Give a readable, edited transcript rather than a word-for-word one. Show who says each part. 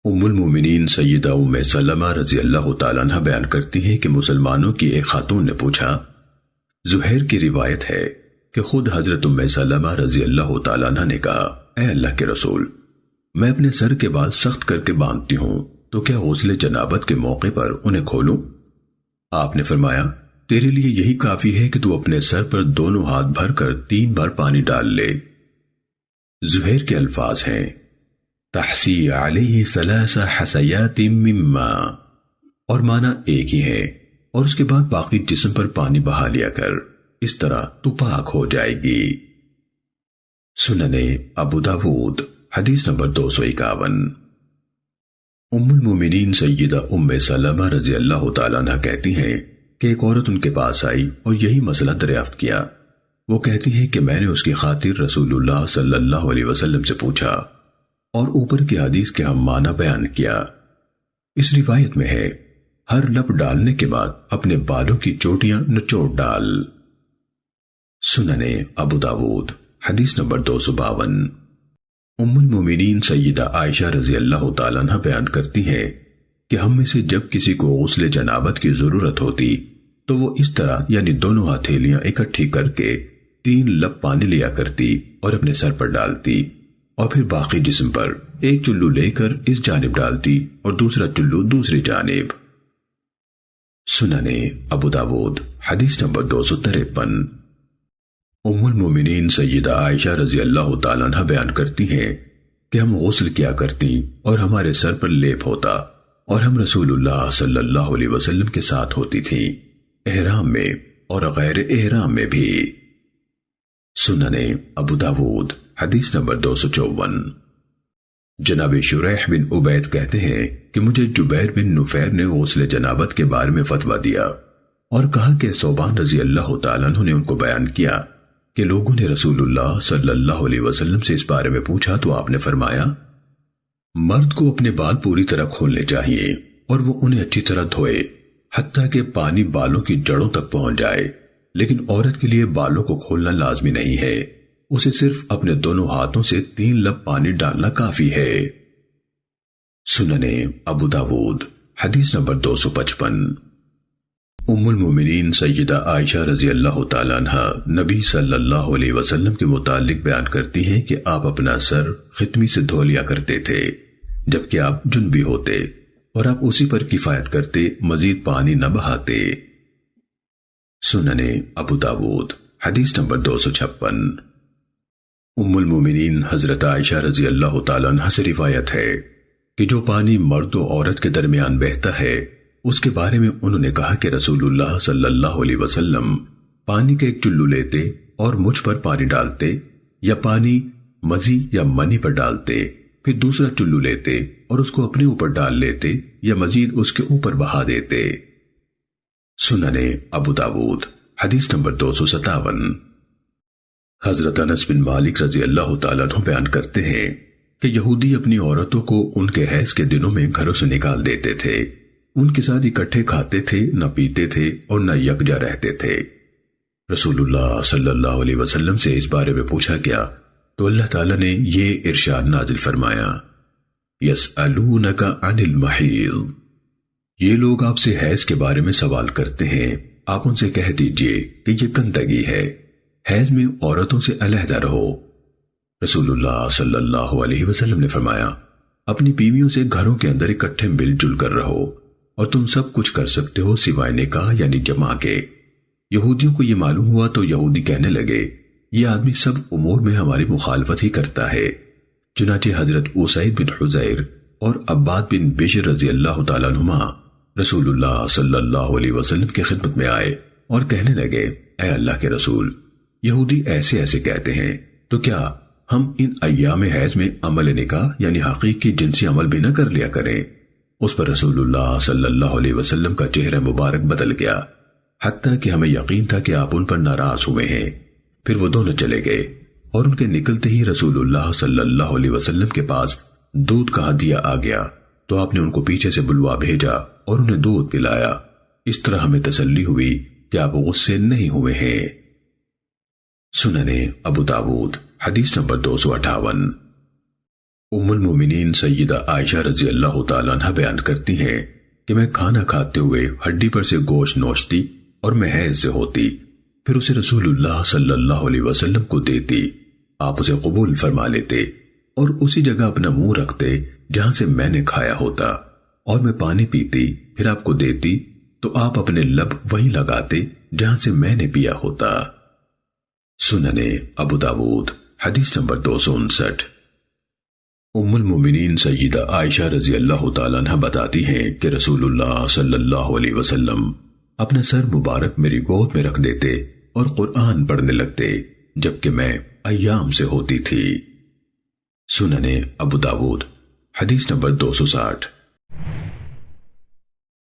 Speaker 1: ام المومنین سیدہ ام سلمہ رضی اللہ تعالیٰ عنہ بیان کرتی ہیں کہ مسلمانوں کی ایک خاتون نے پوچھا، زہیر کی روایت ہے کہ خود حضرت ام سلمہ رضی اللہ تعالیٰ عنہ نے کہا، اے اللہ کے رسول، میں اپنے سر کے بال سخت کر کے باندھتی ہوں تو کیا غسل جنابت کے موقع پر انہیں کھولوں؟ آپ نے فرمایا، تیرے لیے یہی کافی ہے کہ تو اپنے سر پر دونوں ہاتھ بھر کر 3 بار پانی ڈال لے۔ زہیر کے الفاظ ہیں، تحسی علیہ 3 حسیات من ماء، اور معنی ایک ہی ہے، اور اس کے بعد باقی جسم پر پانی بہا لیا کر، اس طرح تو پاک ہو جائے گی۔ سنن ابو داود حدیث نمبر 251۔ ام المومنین سیدہ ام سلمہ رضی اللہ تعالیٰ عنہ کہتی ہیں کہ ایک عورت ان کے پاس آئی اور یہی مسئلہ دریافت کیا۔ وہ کہتی ہے کہ میں نے اس کی خاطر رسول اللہ صلی اللہ علیہ وسلم سے پوچھا اور اوپر کی حدیث کے ہم معنی بیان کیا۔ اس روایت میں ہے، ہر لپ ڈالنے کے بعد اپنے بالوں کی چوٹیاں نچوڑ ڈال۔ سنن ابو داود حدیث نمبر 252۔ ام المومنین سیدہ عائشہ رضی اللہ تعالیٰ عنہ بیان کرتی ہیں کہ ہم میں سے جب کسی کو غسل جنابت کی ضرورت ہوتی تو وہ اس طرح یعنی دونوں ہتھیلیاں اکٹھی کر کے 3 لپ پانی لیا کرتی اور اپنے سر پر ڈالتی، اور پھر باقی جسم پر ایک چلو لے کر اس جانب ڈالتی اور دوسرا چلو دوسری جانب۔ سنن ابو داود حدیث نمبر 253۔ ام المومنین سیدہ عائشہ رضی اللہ تعالیٰ عنہ بیان کرتی ہیں کہ ہم غسل کیا کرتی اور ہمارے سر پر لیپ ہوتا اور ہم رسول اللہ صلی اللہ علیہ وسلم کے ساتھ ہوتی تھی، احرام میں اور غیر احرام میں بھی۔ سنن ابو داود حدیث نمبر 254۔ جناب شریح بن عبید کہتے ہیں کہ مجھے جبیر بن نفیر نے غسل جنابت کے بارے میں فتویٰ دیا اور کہا کہ ثوبان رضی اللہ تعالیٰ عنہ نے ان کو بیان کیا کہ لوگوں نے رسول اللہ صلی اللہ علیہ وسلم سے اس بارے میں پوچھا تو آپ نے فرمایا، مرد کو اپنے بال پوری طرح کھولنے چاہیے اور وہ انہیں اچھی طرح دھوئے حتیٰ کہ پانی بالوں کی جڑوں تک پہنچ جائے، لیکن عورت کے لیے بالوں کو کھولنا لازمی نہیں ہے، اسے صرف اپنے دونوں ہاتھوں سے 3 لپ پانی ڈالنا کافی ہے۔ سنن ابو داود حدیث نمبر 255۔ ام المومنین سیدہ عائشہ رضی اللہ تعالیٰ عنہ نبی صلی اللہ علیہ وسلم کے متعلق بیان کرتی ہیں کہ آپ اپنا سر خطمی سے دھو لیا کرتے تھے جبکہ آپ جنبی ہوتے، اور آپ اسی پر کفایت کرتے، مزید پانی نہ بہاتے۔ سنن ابو داود حدیث نمبر 256۔ ام المومنین حضرت عائشہ رضی اللہ تعالیٰ عنہ سے روایت ہے کہ جو پانی مرد و عورت کے درمیان بہتا ہے اس کے بارے میں انہوں نے کہا کہ رسول اللہ صلی اللہ علیہ وسلم پانی کا ایک چلو لیتے اور مجھ پر پانی ڈالتے، یا پانی مزی یا منی پر ڈالتے، پھر دوسرا چلو لیتے اور اس کو اپنے اوپر ڈال لیتے یا مزید اس کے اوپر بہا دیتے۔ سنن ابو داود حدیث نمبر 257۔ حضرت انس بن مالک رضی اللہ تعالیٰ عنہ بیان کرتے ہیں کہ یہودی اپنی عورتوں کو ان کے حیض کے دنوں میں گھروں سے نکال دیتے تھے، ان کے ساتھ اکٹھے کھاتے تھے، نہ پیتے تھے اور نہ یکجا رہتے تھے۔ رسول اللہ صلی اللہ علیہ وسلم سے اس بارے میں پوچھا گیا تو اللہ تعالیٰ نے یہ ارشاد نازل فرمایا، یسألونک عن المحیض، یہ لوگ آپ سے حیض کے بارے میں سوال کرتے ہیں، آپ ان سے کہہ دیجئے کہ یہ گندگی ہے، حیض میں عورتوں سے علیحدہ رہو۔ رسول اللہ صلی اللہ علیہ وسلم نے فرمایا، اپنی بیویوں سے گھروں کے اندر اکٹھے مل جل کر رہو اور تم سب کچھ کر سکتے ہو سوائے نکاح یعنی جماع کے۔ یہودیوں کو یہ معلوم ہوا تو یہودی کہنے لگے، یہ آدمی سب امور میں ہماری مخالفت ہی کرتا ہے۔ چنانچہ حضرت اسید بن حضیر اور عباد بن بشر رضی اللہ تعالیٰ عنہما رسول اللہ صلی اللہ علیہ وسلم کی خدمت میں آئے اور کہنے لگے، اے اللہ کے رسول، یہودی ایسے ایسے کہتے ہیں، تو کیا ہم ان ایام حیض میں عمل نکاح یعنی حقیقی جنسی عمل بھی نہ کر لیا کریں؟ اس پر رسول اللہ صلی اللہ علیہ وسلم کا چہرہ مبارک بدل گیا، حتیٰ کہ ہمیں یقین تھا کہ آپ ان پر ناراض ہوئے ہیں۔ پھر وہ دونوں چلے گئے اور ان کے نکلتے ہی رسول اللہ صلی اللہ علیہ وسلم کے پاس دودھ کا ہدیہ آ گیا تو آپ نے ان کو پیچھے سے بلوا بھیجا اور انہیں دودھ پلایا۔ اس طرح ہمیں تسلی ہوئی کہ آپ غصے نہیں ہوئے ہیں۔ سنن ابو داود حدیث نمبر 258۔ ام المومنین سیدہ عائشہ رضی اللہ تعالیٰ عنہ بیان کرتی ہیں کہ میں کھانا کھاتے ہوئے ہڈی پر سے گوشت نوچتی اور میں حیض سے ہوتی، پھر اسے رسول اللہ صلی اللہ علیہ وسلم کو دیتی، آپ اسے قبول فرما لیتے اور اسی جگہ اپنا منہ رکھتے جہاں سے میں نے کھایا ہوتا، اور میں پانی پیتی پھر آپ کو دیتی تو آپ اپنے لب وہیں لگاتے جہاں سے میں نے پیا ہوتا۔ سنن ابو داود حدیث نمبر 259۔ ام المومنین سیدہ عائشہ رضی اللہ تعالیٰ عنہ بتاتی ہیں کہ رسول اللہ صلی اللہ علیہ وسلم اپنا سر مبارک میری گود میں رکھ دیتے اور قرآن پڑھنے لگتے جبکہ میں ایام سے ہوتی تھی۔ سنن ابو داود حدیث نمبر 260۔